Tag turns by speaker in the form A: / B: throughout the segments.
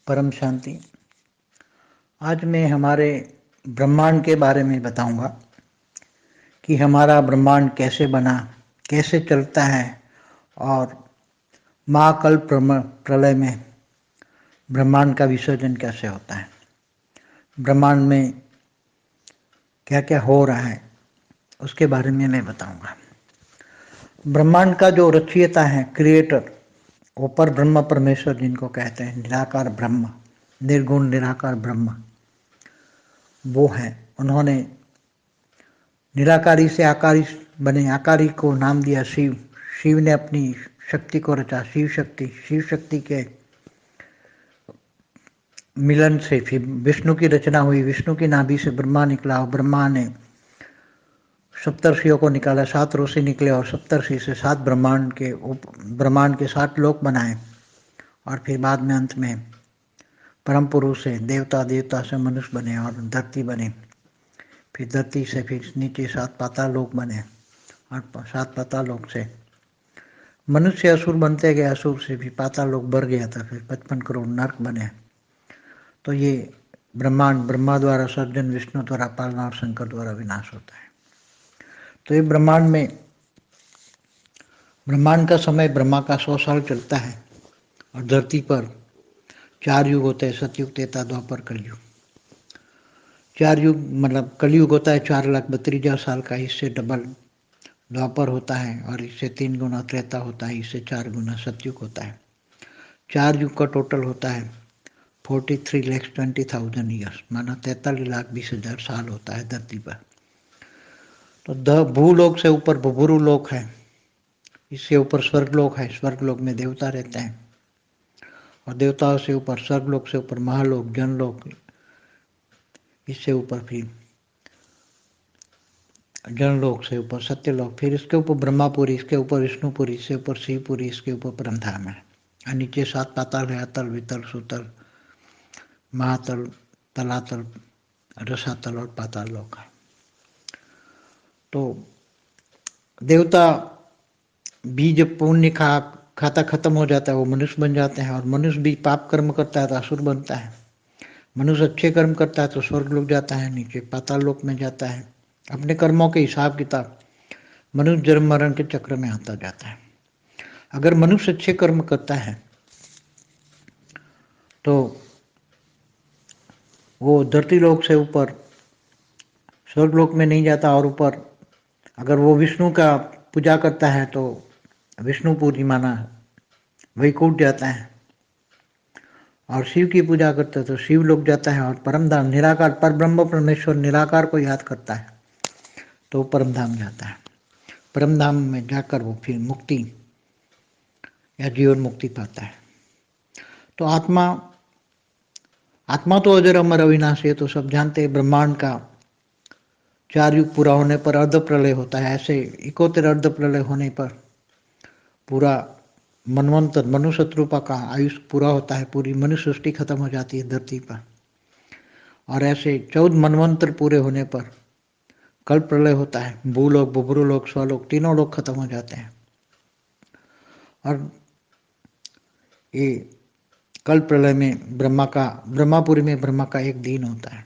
A: परम शांति। आज मैं हमारे ब्रह्मांड के बारे में बताऊंगा कि हमारा ब्रह्मांड कैसे बना, कैसे चलता है और महाकल्प प्रलय में ब्रह्मांड का विसर्जन कैसे होता है, ब्रह्मांड में क्या क्या हो रहा है उसके बारे में मैं बताऊंगा। ब्रह्मांड का जो रचयिता है, क्रिएटर, वो पर ब्रह्म परमेश्वर जिनको कहते हैं, निराकार ब्रह्म, निर्गुण निराकार ब्रह्म, वो है। उन्होंने निराकारी से आकारी बने, आकारी को नाम दिया शिव। शिव ने अपनी शक्ति को रचा, शिव शक्ति। शिव शक्ति के मिलन से फिर विष्णु की रचना हुई, विष्णु की नाभि से ब्रह्मा निकला और ब्रह्मा ने सप्तर्षियों को निकाला, 7 ऋषि निकले और सप्तर्षि से 7 ब्रह्मांड के 7 लोक बनाए और फिर बाद में अंत में परम पुरुष से देवता, देवता से मनुष्य बने और धरती बने। फिर धरती से फिर नीचे 7 पाताल लोक बने और 7 पाताल लोक से मनुष्य असुर बनते गए, असुर से भी पाताल लोक बढ़ गया था, फिर 55 करोड़ नरक बने। तो ये ब्रह्मांड ब्रह्मा द्वारा सर्जन, विष्णु द्वारा पालना और शंकर द्वारा विनाश होता है। तो ये ब्रह्मांड का समय ब्रह्मा का 100 साल चलता है और धरती पर 4 युग होते हैं, सतयुग, त्रेता, द्वापर, कलयुग। 4 युग मतलब कलयुग होता है 4,32,000 साल का, इससे डबल द्वापर होता है और इससे 3 गुना त्रेता होता है, इससे 4 गुना सतयुग होता है। 4 युग का टोटल होता है 43,20,000 ईयर्स, माना 43,20,000 साल होता है धरती पर। तो भूलोक से ऊपर भूभुरु लोक है, इससे ऊपर स्वर्गलोक है, स्वर्गलोक में देवता रहते हैं और देवताओं से ऊपर स्वर्गलोक से ऊपर महालोक, जनलोक, इससे ऊपर फिर जनलोक से ऊपर सत्यलोक, फिर इसके ऊपर ब्रह्मापुरी, इसके ऊपर विष्णुपुरी, इसके ऊपर शिवपुरी, इसके ऊपर परमधाम है और नीचे 7 पाताल है, अतल, वितल, सुतल, महातल, तलातल, रसातल और पाताल लोक है। तो देवता भी जब पुण्य खाता खत्म हो जाता है वो मनुष्य बन जाते हैं और मनुष्य भी पाप कर्म करता है तो असुर बनता है। मनुष्य अच्छे कर्म करता है तो स्वर्ग लोक जाता है, नीचे पाताल लोक में जाता है। अपने कर्मों के हिसाब किताब मनुष्य जन्म मरण के चक्र में आता जाता है। अगर मनुष्य अच्छे कर्म करता है तो वो धरती लोक से ऊपर स्वर्ग लोक में नहीं जाता और ऊपर अगर वो विष्णु का पूजा करता है तो विष्णुपुरी माना वैकुंठ जाता है और शिव की पूजा करता है तो शिव लोक जाता है और परमधाम निराकार पर ब्रह्म परमेश्वर निराकार को याद करता है तो परमधाम जाता है। परमधाम में जाकर वो फिर मुक्ति या जीवन मुक्ति पाता है। तो आत्मा तो अजर अमर अविनाशी है, तो सब जानते हैं। ब्रह्मांड का 4 युग पूरा होने पर अर्ध प्रलय होता है। ऐसे 71 अर्ध प्रलय होने पर पूरा मनवंतर, मनुष्य रूपा का आयुष पूरा होता है, पूरी मनुष्य सृष्टि खत्म हो जाती है धरती पर। और ऐसे 14 मनवंतर पूरे होने पर कल्प प्रलय होता है, भूलोक, बुभुरुलोक, स्वलोक, तीनों लोग खत्म हो जाते हैं। और ये कल्प प्रलय में ब्रह्मापुरी में ब्रह्मा का 1 दिन होता है।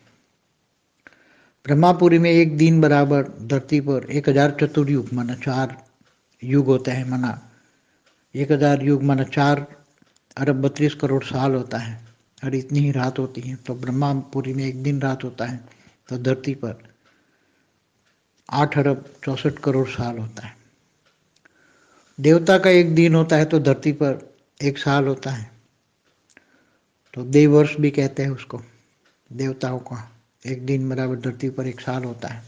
A: ब्रह्मापुरी में 1 दिन बराबर धरती पर 1000 चतुर्युग माना 4 युग होते हैं, माना 1000 युग माना 4 अरब 32 करोड़ साल होता है और इतनी ही रात होती है। तो ब्रह्मापुरी में 1 दिन रात होता है तो धरती पर 8 अरब 64 करोड़ साल होता है। देवता का 1 दिन होता है तो धरती पर 1 साल होता है, तो देववर्ष भी कहते हैं उसको। देवताओं का 1 दिन बराबर धरती पर 1 साल होता है।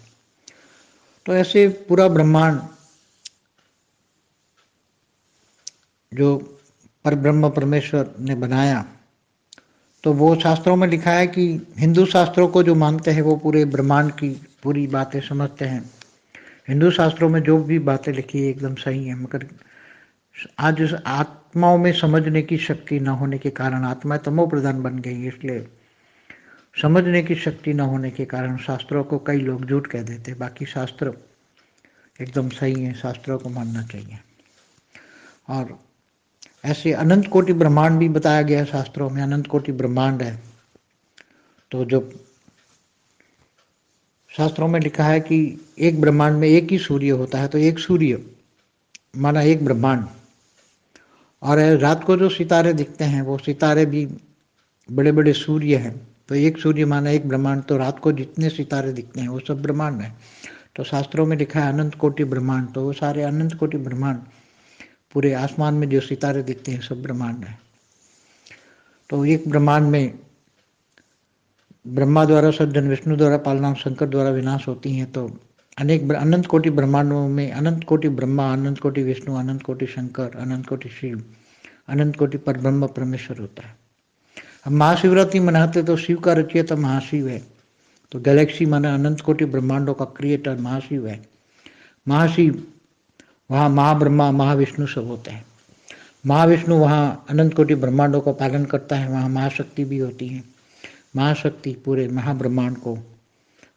A: तो ऐसे पूरा ब्रह्मांड जो परब्रह्म परमेश्वर ने बनाया, तो वो शास्त्रों में लिखा है कि हिंदू शास्त्रों को जो मानते हैं वो पूरे ब्रह्मांड की पूरी बातें समझते हैं। हिंदू शास्त्रों में जो भी बातें लिखी है एकदम सही है, मगर आज आत्माओं में समझने की शक्ति न होने के कारण आत्मा तमो प्रधान बन गई, इसलिए समझने की शक्ति न होने के कारण शास्त्रों को कई लोग झूठ कह देते। बाकी शास्त्र एकदम सही है, शास्त्रों को मानना चाहिए। और ऐसे अनंत कोटि ब्रह्मांड भी बताया गया है शास्त्रों में, अनंत कोटि ब्रह्मांड है। तो जो शास्त्रों में लिखा है कि एक ब्रह्मांड में एक ही सूर्य होता है, तो एक सूर्य माना एक ब्रह्मांड। और रात को जो सितारे दिखते हैं वो सितारे भी बड़े बड़े सूर्य हैं, तो एक सूर्य माना एक ब्रह्मांड। तो रात को जितने सितारे दिखते हैं वो सब ब्रह्मांड है। तो शास्त्रों में लिखा है अनंत कोटि ब्रह्मांड, तो वो सारे अनंत कोटि ब्रह्मांड, पूरे आसमान में जो सितारे दिखते हैं सब ब्रह्मांड है। तो एक ब्रह्मांड में ब्रह्मा द्वारा सर्जन, विष्णु द्वारा पालना, शंकर द्वारा विनाश होती हैं। तो अनेक अनंत कोटि ब्रह्मांडों में अनंत कोटि ब्रह्मा, अनंत कोटि विष्णु, अनंत कोटि शंकर, अनंत कोटि शिव, अनंत कोटि पर ब्रह्म परमेश्वर होता है। हम महाशिवरात्रि मनाते तो शिव का रचयिता महाशिव है। तो गैलेक्सी माना अनंत कोटि ब्रह्मांडों का क्रिएटर महाशिव है। महाशिव वहाँ महाब्रह्मा महाविष्णु सब होते हैं। महाविष्णु वहाँ अनंत कोटि ब्रह्मांडों का पालन करता है, वहाँ महाशक्ति भी होती है। महाशक्ति पूरे महाब्रह्मांड को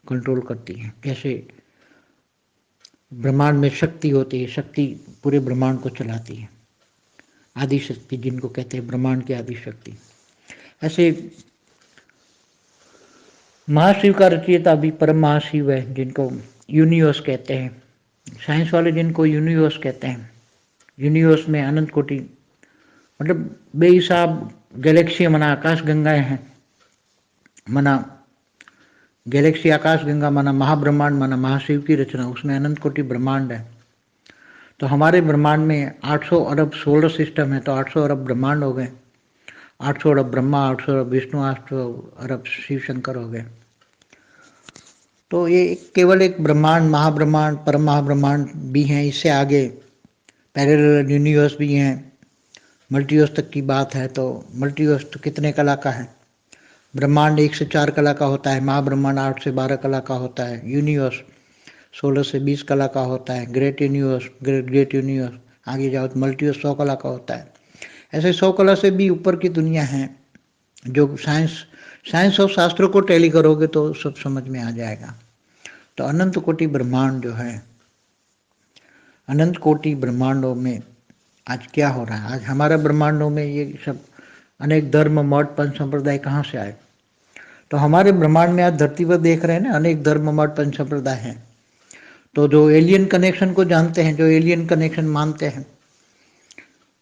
A: कंट्रोल करती है। कैसे ब्रह्मांड में शक्ति होती है, शक्ति पूरे ब्रह्मांड को चलाती है, आदि शक्ति जिनको कहते हैं ब्रह्मांड की आदि शक्ति। ऐसे महाशिव का रचयिता भी परम महाशिव है, जिनको यूनिवर्स कहते हैं। साइंस वाले जिनको यूनिवर्स कहते हैं। यूनिवर्स में अनंत कोटि मतलब बेहिसाब गैलेक्सी मना आकाश गंगाएं हैं, मना गैलेक्सी आकाश गंगा माना महाब्रह्मांड, माना महाशिव की रचना, उसमें अनंत कोटि ब्रह्मांड है। तो हमारे ब्रह्मांड में 800 अरब सोलर सिस्टम है, तो 800 अरब ब्रह्मांड हो गए। 800 अरब ब्रह्मा, 800 अरब विष्णु, 800 अरब शिव शंकर हो गए। तो ये केवल एक ब्रह्मांड, महाब्रह्मांड, परम महाब्रह्मांड भी हैं। इससे आगे पैरेलल यूनिवर्स भी हैं। मल्टीवर्स तक की बात है, तो मल्टीवर्स तो कितने कला का है। ब्रह्मांड 1 से 4 कला का होता है, महाब्रह्मांड 8 से 12 कला का होता है, यूनिवर्स 16 से 20 कला का होता है, ग्रेट यूनिवर्स, ग्रेट यूनिवर्स आगे जाओ तो मल्टीवर्स 100 कला का होता है। ऐसे 100 कला से भी ऊपर की दुनिया है, जो साइंस और शास्त्रों को टैली करोगे तो सब समझ में आ जाएगा। तो अनंत कोटि ब्रह्मांड जो है, अनंत कोटि ब्रह्मांडों में आज क्या हो रहा है। आज हमारा ब्रह्मांडों में ये सब अनेक धर्म, मठ, पंच संप्रदाय कहाँ से आए। तो हमारे ब्रह्मांड में आज धरती पर देख रहे हैं ना, अनेक धर्म, मठ, पंच संप्रदाय हैं। तो जो एलियन कनेक्शन को जानते हैं, जो एलियन कनेक्शन मानते हैं,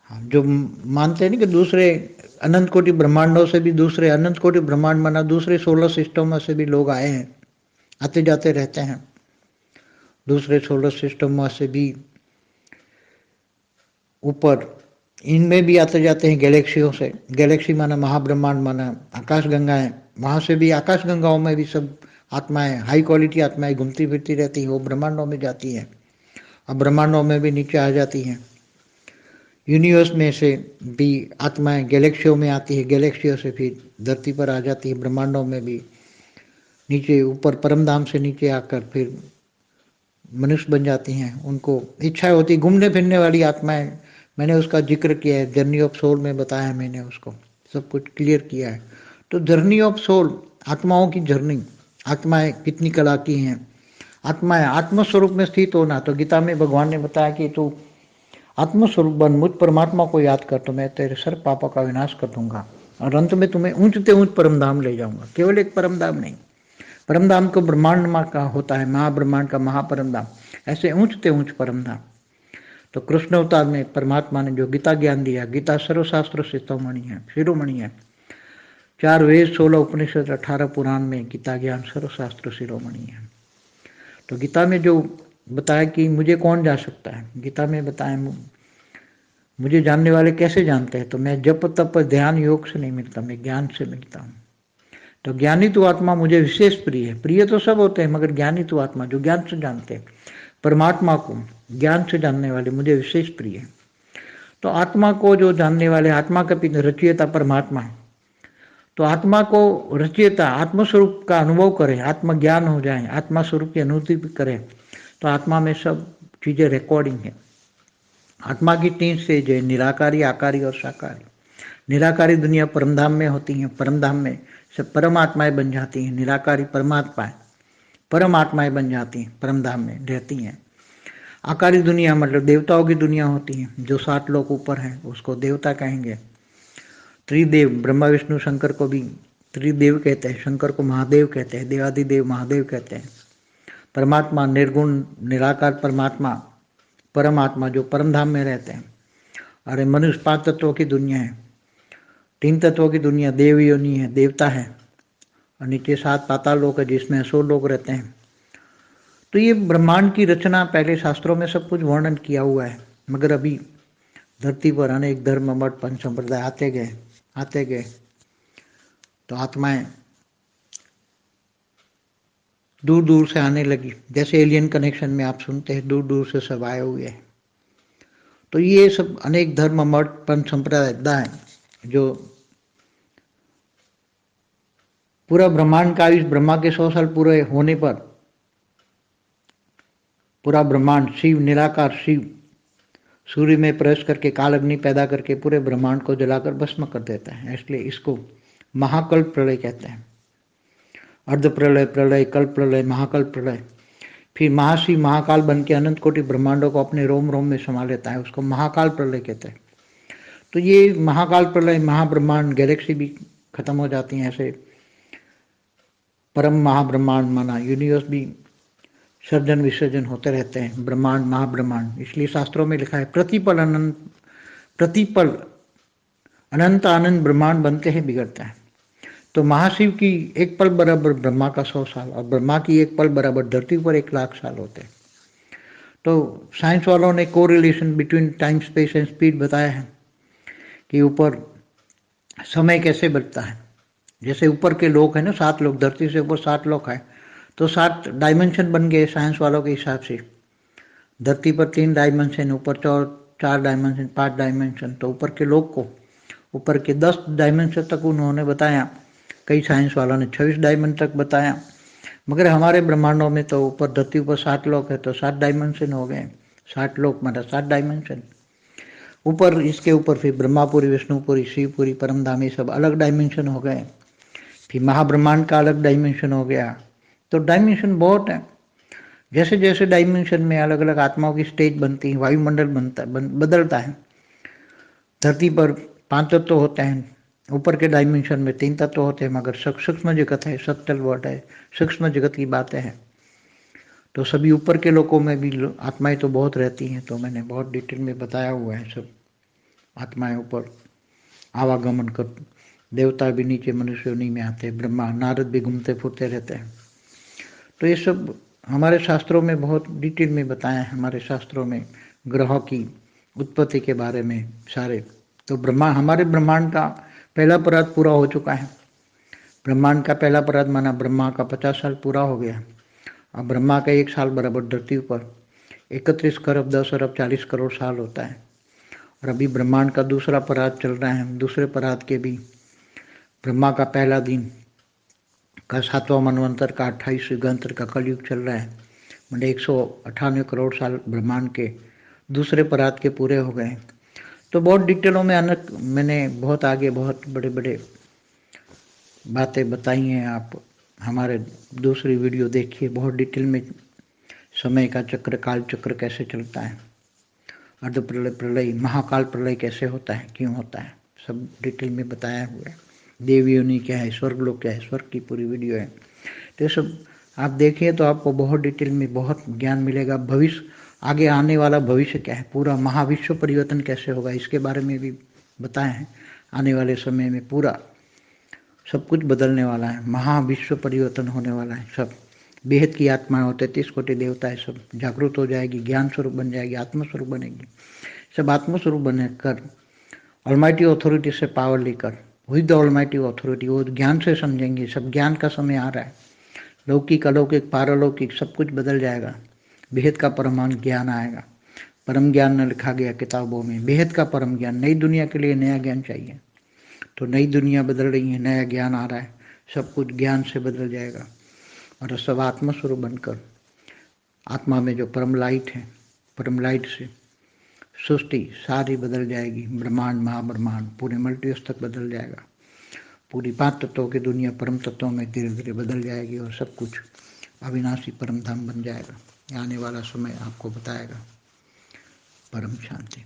A: जो मानते हैं ना कि दूसरे अनंत कोटि ब्रह्मांडों से भी, दूसरे अनंत कोटि ब्रह्मांड माना दूसरे सोलर सिस्टम से भी लोग आए हैं, आते जाते रहते हैं। दूसरे सोलर सिस्टम से भी ऊपर इनमें भी आते जाते हैं गैलेक्सियों से। गैलेक्सी माना महाब्रह्मांड, माना आकाश गंगाएं, वहाँ से भी आकाश गंगाओं में भी सब आत्माएं, हाई क्वालिटी आत्माएं घूमती फिरती रहती हैं। वो ब्रह्मांडों में जाती हैं, अब ब्रह्मांडों में भी नीचे आ जाती हैं। यूनिवर्स में से भी आत्माएं गैलेक्सियों में आती है, गैलेक्सियों से फिर धरती पर आ जाती है। ब्रह्मांडों में भी नीचे ऊपर परमधाम से नीचे आकर फिर मनुष्य बन जाती हैं। उनको इच्छा होती घूमने फिरने वाली आत्माएं, मैंने उसका जिक्र किया है, जर्नी ऑफ सोल में बताया है, मैंने उसको सब कुछ क्लियर किया है। तो जर्नी ऑफ सोल, आत्माओं की जर्नी, आत्माएं कितनी कला की हैं। आत्माएं आत्मस्वरूप में स्थित होना, तो गीता में भगवान ने बताया कि तू आत्मस्वरूप बन, मुझ परमात्मा को याद कर तो मैं तेरे सर्व पापों का विनाश कर दूंगा और अंत में तुम्हें ऊंचते ऊंच परमधाम ले जाऊंगा। केवल एक परमधाम नहीं, परमधाम को ब्रह्मांड माँ का होता है, महाब्रह्मांड का महापरमधाम, ऐसे ऊंचते ऊंच परमधाम। तो कृष्ण अवतार में परमात्मा ने जो गीता ज्ञान दिया, गीता सर्वशास्त्र शिरोमणि है, शिरोमणि है। 4 वेद, 16 उपनिषद, 18 पुराण में गीता ज्ञान सर्वशास्त्र शिरोमणि है। तो गीता में जो बताया कि मुझे कौन जा सकता है, गीता में बताया मुझे जानने वाले कैसे जानते हैं, तो मैं जप तप ध्यान योग से नहीं मिलता, मैं ज्ञान से मिलता हूँ। तो ज्ञानी तो आत्मा मुझे विशेष प्रिय है। प्रिय तो सब होते हैं, मगर ज्ञानी तो आत्मा जो ज्ञान से जानते हैं परमात्मा को, ज्ञान से जानने वाले मुझे विशेष प्रिय है। तो आत्मा को जो जानने वाले, आत्मा का रचयिता परमात्मा है। तो आत्मा को रचयिता आत्मस्वरूप का अनुभव करें, आत्मज्ञान हो जाए, आत्मा स्वरूप की अनुभूति करें, तो आत्मा में सब चीजें रिकॉर्डिंग है। आत्मा की 3 स्टेज है, निराकारी, आकारी और साकारी। निराकारी दुनिया परमधाम में होती है, परमधाम में सब परमात्माएं बन जाती हैं। निराकारी परमात्माएं, परमात्माएं बन जाती हैं, परमधाम में रहती हैं। आकारी दुनिया मतलब देवताओं की दुनिया होती है, जो 7 लोग ऊपर है उसको देवता कहेंगे। त्रिदेव ब्रह्मा विष्णु शंकर को भी त्रिदेव कहते हैं, शंकर को महादेव कहते हैं, देवादिदेव महादेव कहते हैं। परमात्मा निर्गुण निराकार परमात्मा, परमात्मा जो परम धाम में रहते हैं। अरे मनुष्य 5 तत्वों की दुनिया है, 3 तत्वों की दुनिया देव योनि है, देवता है, और नीचे 7 पाताल लोक है जिसमें 100 लोग रहते हैं। तो ये ब्रह्मांड की रचना पहले शास्त्रों में सब कुछ वर्णन किया हुआ है, मगर अभी धरती पर अनेक धर्म मठ पंच संप्रदाय आते गए तो आत्माएं दूर दूर से आने लगी। जैसे एलियन कनेक्शन में आप सुनते हैं दूर दूर से सब आए हुए हैं। तो ये सब अनेक धर्म मठ पंच संप्रदाय जो पूरा ब्रह्मांड का इस ब्रह्मा के 100 साल पूरे होने पर पूरा ब्रह्मांड शिव निराकार शिव सूर्य में प्रवेश करके काल अग्नि पैदा करके पूरे ब्रह्मांड को जलाकर भस्म कर देता है। इसलिए इसको महाकल्प प्रलय कहते हैं। अर्ध प्रलय, प्रलय, कल्प प्रलय, महाकल्प प्रलय। फिर महाशिव महाकाल बन के अनंत कोटि ब्रह्मांडों को अपने रोम रोम में समा लेता है, उसको महाकाल प्रलय कहते हैं। तो ये महाकाल प्रलय महाब्रह्मांड गैलेक्सी भी खत्म हो जाती हैं, ऐसे परम महाब्रह्मांड माना यूनिवर्स भी सर्जन विसर्जन होते रहते हैं, ब्रह्मांड महाब्रह्मांड। इसलिए शास्त्रों में लिखा है प्रतिपल अनंत आनंद ब्रह्मांड बनते हैं बिगड़ता है। तो महाशिव की एक पल बराबर ब्रह्मा का 100 साल और ब्रह्मा की एक पल बराबर धरती पर 1,00,000 साल होते हैं। तो साइंस वालों ने correlation between time space and speed बताया है कि ऊपर समय कैसे बढ़ता है। जैसे ऊपर के लोग हैं ना, 7 लोग, धरती से ऊपर 7 लोग हैं, तो 7 डायमेंशन बन गए साइंस वालों के हिसाब से। धरती पर 3 डायमेंशन, ऊपर 4 डायमेंशन, 5 डायमेंशन। तो ऊपर के लोग को ऊपर के 10 डायमेंशन तक उन्होंने बताया, कई साइंस वालों ने 26 डायमेंशन तक बताया। मगर हमारे ब्रह्मांडों में तो ऊपर धरती ऊपर 7 लोग है तो 7 डायमेंशन हो गए। 7 लोग मतलब 7 डायमेंशन। ऊपर इसके ऊपर फिर ब्रह्मापुरी, विष्णुपुरी, शिवपुरी, परमधाम, ये सब अलग डायमेंशन हो गए। फिर महाब्रह्मांड का अलग डायमेंशन हो गया। तो डायमेंशन बहुत है। जैसे जैसे डायमेंशन में अलग अलग आत्माओं की स्टेज बनती है, वायुमंडल बदलता है। धरती पर 5 तत्व होते हैं, ऊपर के डायमेंशन में 3 तत्व होते हैं, मगर सूक्ष्म जगत है, सत्तल वर्ड है, सूक्ष्म जगत की बातें हैं। तो सभी ऊपर के लोगों में भी आत्माएं तो बहुत रहती हैं, तो मैंने बहुत डिटेल में बताया हुआ है। सब आत्माएं ऊपर आवागमन कर, देवता भी नीचे मनुष्य योनि में आते हैं, ब्रह्मा नारद भी घूमते फिरते रहते हैं। तो ये सब हमारे शास्त्रों में बहुत डिटेल में बताया है। हमारे शास्त्रों में ग्रहों की उत्पत्ति के बारे में सारे। तो हमारे ब्रह्मांड का पहला परात पूरा हो चुका है। ब्रह्मांड का पहला परात माना ब्रह्मा का 50 साल पूरा हो गया। अब ब्रह्मा का 1 साल बराबर धरती पर 31 खरब 10 अरब 40 करोड़ साल होता है। और अभी ब्रह्मांड का दूसरा परात चल रहा है। दूसरे परात के भी ब्रह्मा का पहला दिन का 7वां मनवंतर का 28 युगांतर का कलयुग चल रहा है। मतलब 198 करोड़ साल ब्रह्मांड के दूसरे परात के पूरे हो गए। तो बहुत डिटेलों में मैंने बहुत आगे बहुत बड़े बड़े बातें बताई हैं। आप हमारे दूसरी वीडियो देखिए, बहुत डिटेल में समय का चक्र, काल चक्र कैसे चलता है, अर्ध प्रलय, प्रलय, महाकाल प्रलय कैसे होता है, क्यों होता है, सब डिटेल में बताया हुआ है। देव योनि क्या है, स्वर्गलोक क्या है, स्वर्ग की पूरी वीडियो है। तो सब आप देखिए तो आपको बहुत डिटेल में बहुत ज्ञान मिलेगा। भविष्य, आगे आने वाला भविष्य क्या है, पूरा महाविश्व परिवर्तन कैसे होगा, इसके बारे में भी बताया है। आने वाले समय में पूरा सब कुछ बदलने वाला है, महाविश्व परिवर्तन होने वाला है। सब बेहद की आत्माएं होते, 30 कोटि देवता है, सब जागृत हो जाएगी, ज्ञान स्वरूप बन जाएगी, आत्मस्वरूप बनेगी। सब आत्मस्वरूप बनकर ऑलमाइटी अथॉरिटी से पावर लेकर, विद द ऑलमाइटी अथॉरिटी, वो ज्ञान से समझेंगे। सब ज्ञान का समय आ रहा है। लौकिक अलौकिक पारलौकिक सब कुछ बदल जाएगा। बेहद का परमाणु ज्ञान आएगा। परम ज्ञान न लिखा गया किताबों में, बेहद का परम ज्ञान। नई दुनिया के लिए नया ज्ञान चाहिए, तो नई दुनिया बदल रही है, नया ज्ञान आ रहा है। सब कुछ ज्ञान से बदल जाएगा और सब आत्मस्वरूप बनकर, आत्मा में जो परम लाइट है, परम लाइट से सृष्टि सारी बदल जाएगी। ब्रह्मांड महाब्रह्मांड पूरे मल्टीवर्स तक बदल जाएगा। पूरी 5 तत्वों की दुनिया परम तत्वों में धीरे धीरे बदल जाएगी और सब कुछ अविनाशी परम धाम बन जाएगा। आने वाला समय आपको बताएगा। परम शांति।